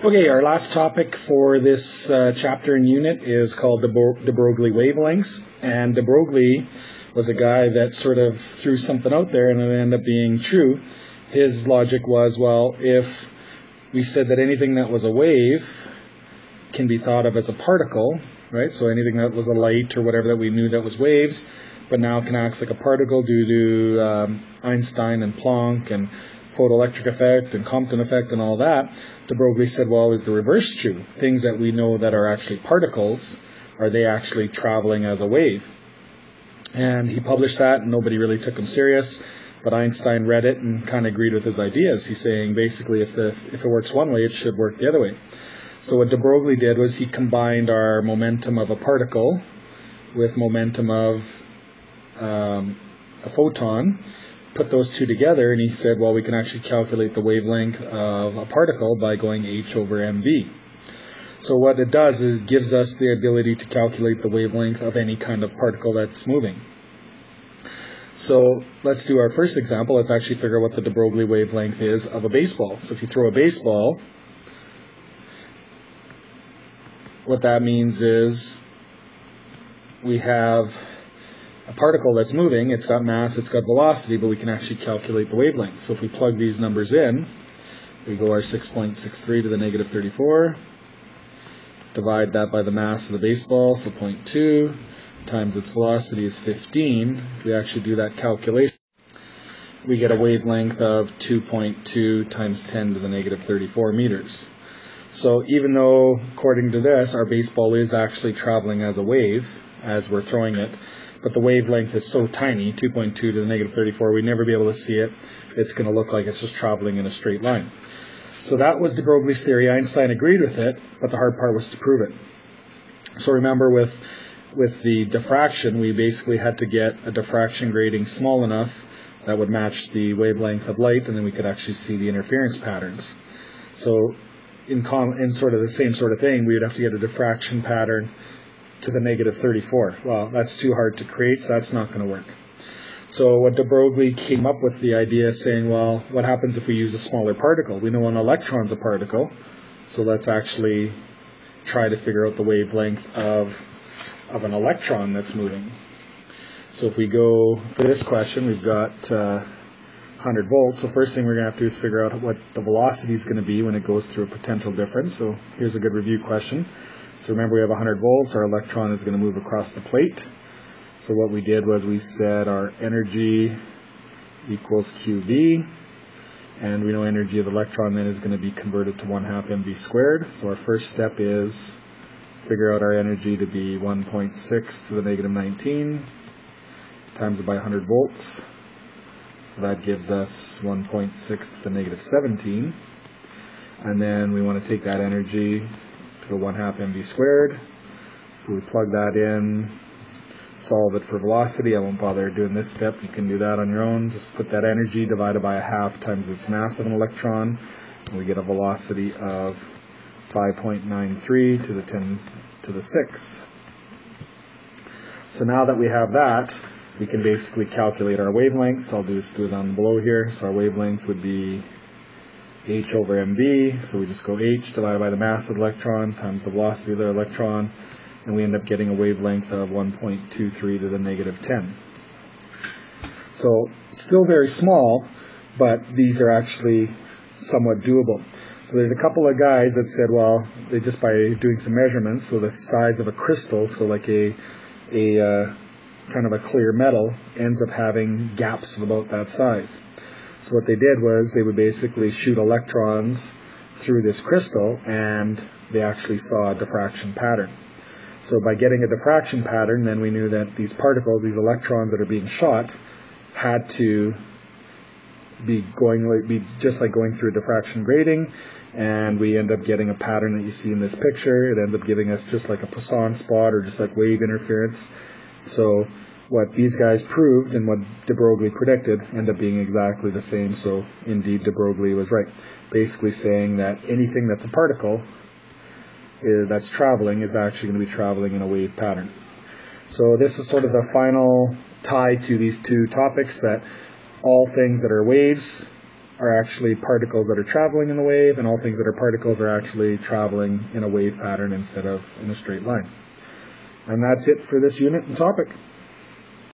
Okay, our last topic for this chapter and unit is called deBroglie wavelengths. And deBroglie was a guy that sort of threw something out there and it ended up being true. His logic was, well, if we said that anything that was a wave can be thought of as a particle, right? So anything that was a light or whatever that we knew that was waves, but now can act like a particle due to Einstein and Planck and photoelectric effect and Compton effect and all that. deBroglie said, well, is the reverse true? Things that we know that are actually particles, are they actually traveling as a wave? And he published that, and nobody really took him serious. But Einstein read it and kind of agreed with his ideas. He's saying basically if it works one way, it should work the other way. So what deBroglie did was he combined our momentum of a particle with momentum of a photon, put those two together, and he said, well, we can actually calculate the wavelength of a particle by going h over mv. So what it does is it gives us the ability to calculate the wavelength of any kind of particle that's moving. So let's do our first example. Let's actually figure out what the deBroglie wavelength is of a baseball. So if you throw a baseball, what that means is we have a particle that's moving. It's got mass, it's got velocity, but we can actually calculate the wavelength. So if we plug these numbers in, we go our 6.63 to the negative 34, divide that by the mass of the baseball, so 0.2, times its velocity is 15. If we actually do that calculation, we get a wavelength of 2.2 times 10 to the negative 34 meters. So even though, according to this, our baseball is actually traveling as a wave as we're throwing it, but the wavelength is so tiny, 2.2 to the negative 34, we'd never be able to see it. It's going to look like it's just traveling in a straight line. So that was deBroglie's theory. Einstein agreed with it, but the hard part was to prove it. So remember with the diffraction, we basically had to get a diffraction grating small enough that would match the wavelength of light, and then we could actually see the interference patterns. So in sort of the same sort of thing, we would have to get a diffraction pattern to the negative 34. Well, that's too hard to create, so that's not going to work. So what deBroglie came up with the idea saying, well, what happens if we use a smaller particle? We know an electron's a particle, so let's actually try to figure out the wavelength of an electron that's moving. So if we go for this question, we've got 100 volts. So first thing we're going to have to do is figure out what the velocity is going to be when it goes through a potential difference. So here's a good review question. So remember, we have 100 volts. Our electron is going to move across the plate. So what we did was we said our energy equals QV. And we know energy of the electron then is going to be converted to 1/2 mv squared. So our first step is figure out our energy to be 1.6 to the negative 19 times it by 100 volts. So that gives us 1.6 to the negative 17. And then we want to take that energy to go 1/2 mv squared. So we plug that in, solve it for velocity. I won't bother doing this step. You can do that on your own. Just put that energy divided by 1/2 times its mass of an electron, and we get a velocity of 5.93 to the 10 to the 6. So now that we have that, we can basically calculate our wavelengths. I'll just do it on below here. So our wavelength would be h over mv, so we just go h divided by the mass of the electron times the velocity of the electron, and we end up getting a wavelength of 1.23 to the negative 10. So still very small, but these are actually somewhat doable. So there's a couple of guys that said, well, they just by doing some measurements, so the size of a crystal, so like a kind of a clear metal, ends up having gaps of about that size. So what they did was they would basically shoot electrons through this crystal, and they actually saw a diffraction pattern. So by getting a diffraction pattern, then we knew that these particles, these electrons that are being shot, had to be just like going through a diffraction grating, and we end up getting a pattern that you see in this picture. It ends up giving us just like a Poisson spot or just like wave interference. So what these guys proved and what deBroglie predicted end up being exactly the same. So indeed deBroglie was right, basically saying that anything that's a particle that's traveling is actually going to be traveling in a wave pattern. So this is sort of the final tie to these two topics, that all things that are waves are actually particles that are traveling in the wave, and all things that are particles are actually traveling in a wave pattern instead of in a straight line. And that's it for this unit and topic.